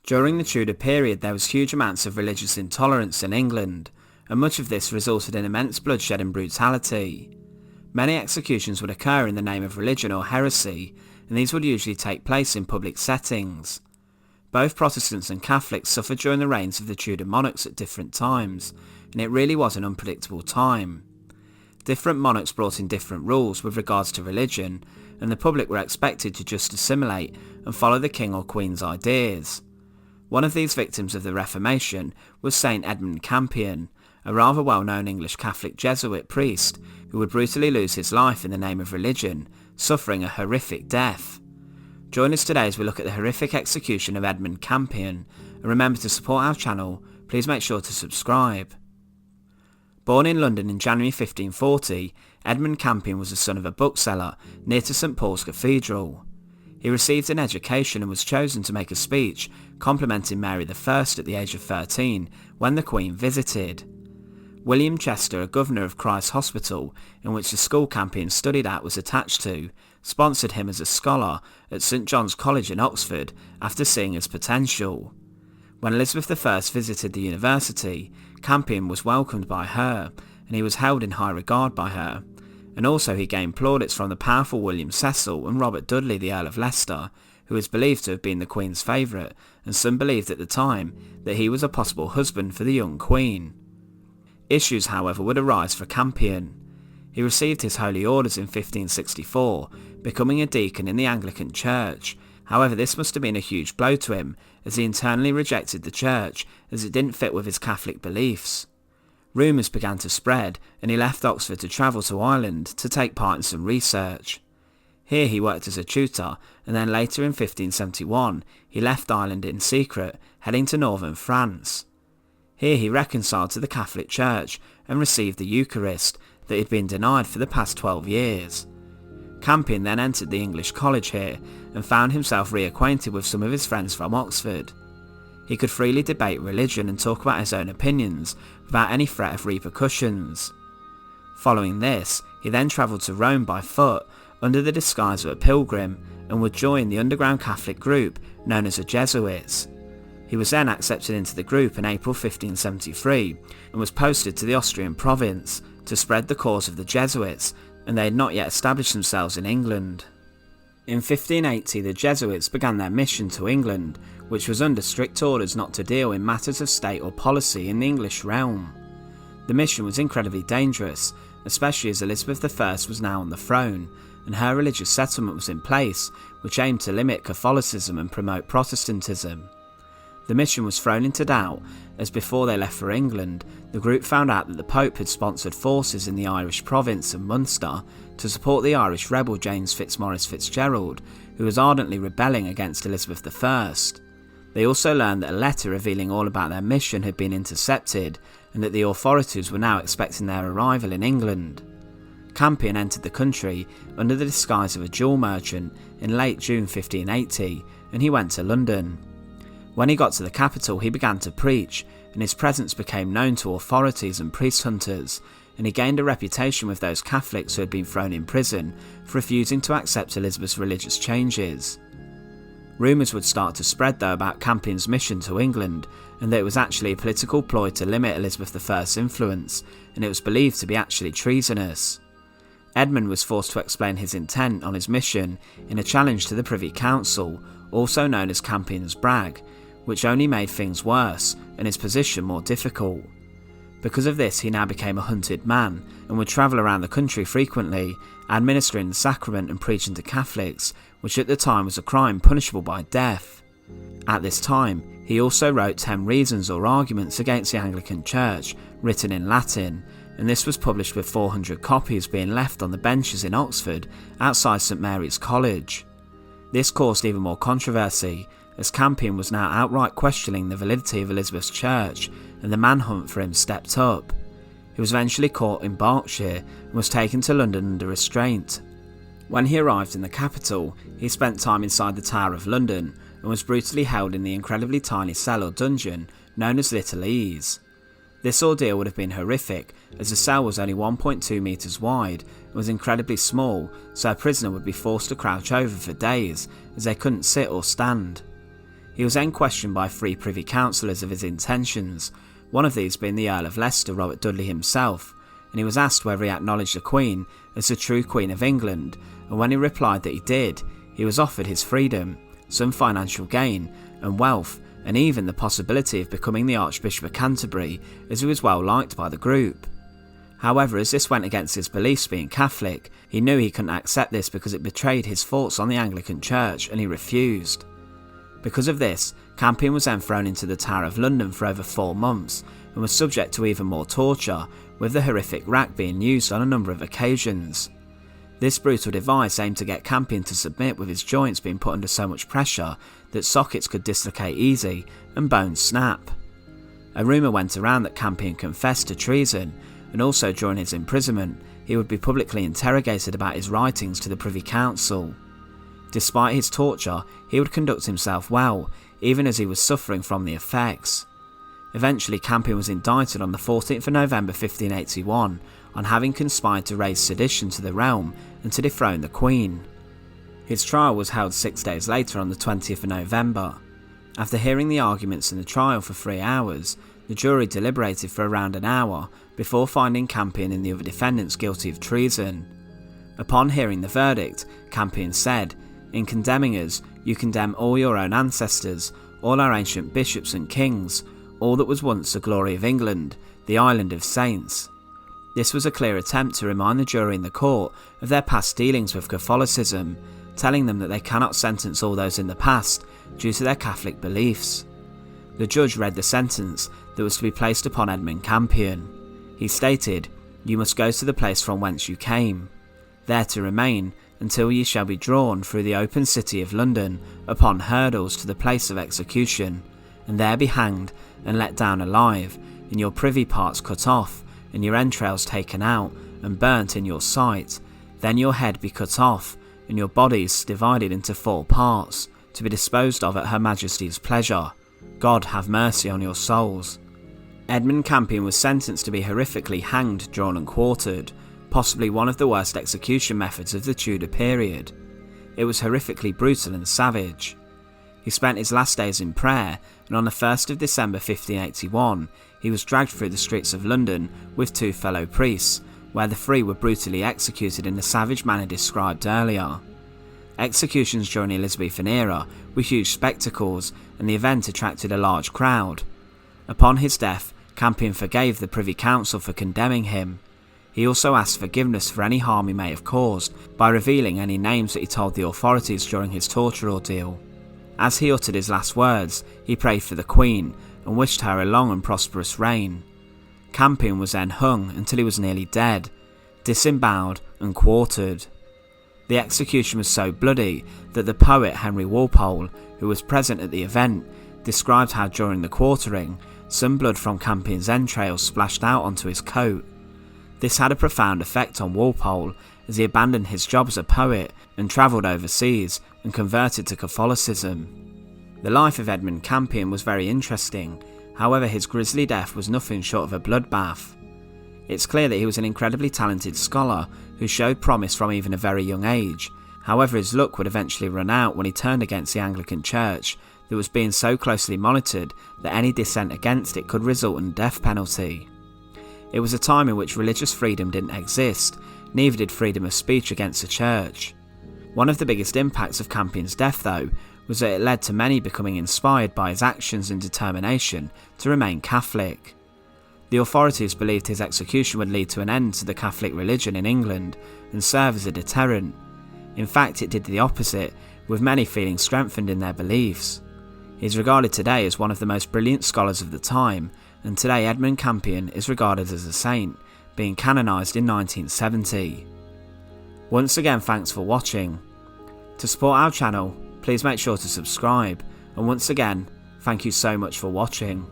During the Tudor period there was huge amounts of religious intolerance in England, and much of this resulted in immense bloodshed and brutality. Many executions would occur in the name of religion or heresy, and these would usually take place in public settings. Both Protestants and Catholics suffered during the reigns of the Tudor monarchs at different times, and it really was an unpredictable time. Different monarchs brought in different rules with regards to religion, and the public were expected to just assimilate and follow the king or queen's ideas. One of these victims of the Reformation was Saint Edmund Campion, a rather well-known English Catholic Jesuit priest who would brutally lose his life in the name of religion, suffering a horrific death. Join us today as we look at the horrific execution of Edmund Campion, and remember to support our channel, please make sure to subscribe. Born in London in January 1540, Edmund Campion was the son of a bookseller near to St Paul's Cathedral. He received an education and was chosen to make a speech complimenting Mary I at the age of 13 when the Queen visited. William Chester, a governor of Christ's Hospital, in which the school Campion studied at was attached to, sponsored him as a scholar at St John's College in Oxford after seeing his potential. When Elizabeth I visited the university, Campion was welcomed by her, and he was held in high regard by her, and also he gained plaudits from the powerful William Cecil and Robert Dudley, the Earl of Leicester, who is believed to have been the Queen's favourite, and some believed at the time that he was a possible husband for the young Queen. Issues, however, would arise for Campion. He received his holy orders in 1564, becoming a deacon in the Anglican Church. However, this must have been a huge blow to him, as he internally rejected the church, as it didn't fit with his Catholic beliefs. Rumours began to spread, and he left Oxford to travel to Ireland to take part in some research. Here he worked as a tutor, and then later in 1571 he left Ireland in secret, heading to northern France. Here he reconciled to the Catholic Church and received the Eucharist that he had been denied for the past 12 years. Campion then entered the English College here and found himself reacquainted with some of his friends from Oxford. He could freely debate religion and talk about his own opinions without any threat of repercussions. Following this, he then travelled to Rome by foot under the disguise of a pilgrim and would join the underground Catholic group known as the Jesuits. He was then accepted into the group in April 1573 and was posted to the Austrian province to spread the cause of the Jesuits, and they had not yet established themselves in England. In 1580 the Jesuits began their mission to England, which was under strict orders not to deal in matters of state or policy in the English realm. The mission was incredibly dangerous, especially as Elizabeth I was now on the throne, and her religious settlement was in place, which aimed to limit Catholicism and promote Protestantism. The mission was thrown into doubt, as before they left for England, the group found out that the Pope had sponsored forces in the Irish province of Munster to support the Irish rebel James Fitzmaurice Fitzgerald, who was ardently rebelling against Elizabeth I. They also learned that a letter revealing all about their mission had been intercepted, and that the authorities were now expecting their arrival in England. Campion entered the country under the disguise of a jewel merchant in late June 1580, and he went to London. When he got to the capital, he began to preach, and his presence became known to authorities and priest hunters, and he gained a reputation with those Catholics who had been thrown in prison for refusing to accept Elizabeth's religious changes. Rumours would start to spread though about Campion's mission to England, and that it was actually a political ploy to limit Elizabeth I's influence, and it was believed to be actually treasonous. Edmund was forced to explain his intent on his mission in a challenge to the Privy Council, also known as Campion's Brag, which only made things worse and his position more difficult. Because of this, he now became a hunted man and would travel around the country frequently, administering the sacrament and preaching to Catholics, which at the time was a crime punishable by death. At this time, he also wrote 10 reasons or arguments against the Anglican Church, written in Latin, and this was published with 400 copies being left on the benches in Oxford outside St Mary's College. This caused even more controversy, as Campion was now outright questioning the validity of Elizabeth's church, and the manhunt for him stepped up. He was eventually caught in Berkshire and was taken to London under restraint. When he arrived in the capital, he spent time inside the Tower of London and was brutally held in the incredibly tiny cell or dungeon known as Little Ease. This ordeal would have been horrific, as the cell was only 1.2 metres wide and was incredibly small, so a prisoner would be forced to crouch over for days, as they couldn't sit or stand. He was then questioned by 3 privy councillors of his intentions, one of these being the Earl of Leicester, Robert Dudley himself, and he was asked whether he acknowledged the Queen as the true Queen of England, and when he replied that he did, he was offered his freedom, some financial gain and wealth, and even the possibility of becoming the Archbishop of Canterbury, as he was well liked by the group. However, as this went against his beliefs being Catholic, he knew he couldn't accept this because it betrayed his thoughts on the Anglican Church, and he refused. Because of this, Campion was then thrown into the Tower of London for over 4 months, and was subject to even more torture, with the horrific rack being used on a number of occasions. This brutal device aimed to get Campion to submit, with his joints being put under so much pressure that sockets could dislocate easy and bones snap. A rumour went around that Campion confessed to treason, and also during his imprisonment he would be publicly interrogated about his writings to the Privy Council. Despite his torture, he would conduct himself well, even as he was suffering from the effects. Eventually, Campion was indicted on the 14th of November 1581 on having conspired to raise sedition to the realm and to dethrone the Queen. His trial was held 6 days later on the 20th of November. After hearing the arguments in the trial for 3 hours, the jury deliberated for around an hour before finding Campion and the other defendants guilty of treason. Upon hearing the verdict, Campion said, "In condemning us, you condemn all your own ancestors, all our ancient bishops and kings, all that was once the glory of England, the island of saints." This was a clear attempt to remind the jury in the court of their past dealings with Catholicism, telling them that they cannot sentence all those in the past due to their Catholic beliefs. The judge read the sentence that was to be placed upon Edmund Campion. He stated, "You must go to the place from whence you came, there to remain until ye shall be drawn through the open city of London upon hurdles to the place of execution, and there be hanged and let down alive, and your privy parts cut off, and your entrails taken out, and burnt in your sight. Then your head be cut off, and your bodies divided into 4 parts, to be disposed of at Her Majesty's pleasure. God have mercy on your souls." Edmund Campion was sentenced to be horrifically hanged, drawn and quartered, possibly one of the worst execution methods of the Tudor period. It was horrifically brutal and savage. He spent his last days in prayer, and on the 1st of December 1581, he was dragged through the streets of London with 2 fellow priests, where the 3 were brutally executed in the savage manner described earlier. Executions during the Elizabethan era were huge spectacles, and the event attracted a large crowd. Upon his death, Campion forgave the Privy Council for condemning him. He also asked forgiveness for any harm he may have caused by revealing any names that he told the authorities during his torture ordeal. As he uttered his last words, he prayed for the Queen and wished her a long and prosperous reign. Campion was then hung until he was nearly dead, disemboweled and quartered. The execution was so bloody that the poet Henry Walpole, who was present at the event, described how during the quartering, some blood from Campion's entrails splashed out onto his coat. This had a profound effect on Walpole, as he abandoned his job as a poet and travelled overseas and converted to Catholicism. The life of Edmund Campion was very interesting, however his grisly death was nothing short of a bloodbath. It's clear that he was an incredibly talented scholar who showed promise from even a very young age, however his luck would eventually run out when he turned against the Anglican Church that was being so closely monitored that any dissent against it could result in death penalty. It was a time in which religious freedom didn't exist, neither did freedom of speech against the Church. One of the biggest impacts of Campion's death, though, was that it led to many becoming inspired by his actions and determination to remain Catholic. The authorities believed his execution would lead to an end to the Catholic religion in England and serve as a deterrent. In fact, it did the opposite, with many feeling strengthened in their beliefs. He is regarded today as one of the most brilliant scholars of the time, and today Edmund Campion is regarded as a saint, being canonised in 1970. Once again, thanks for watching. To support our channel, please make sure to subscribe, and once again, thank you so much for watching.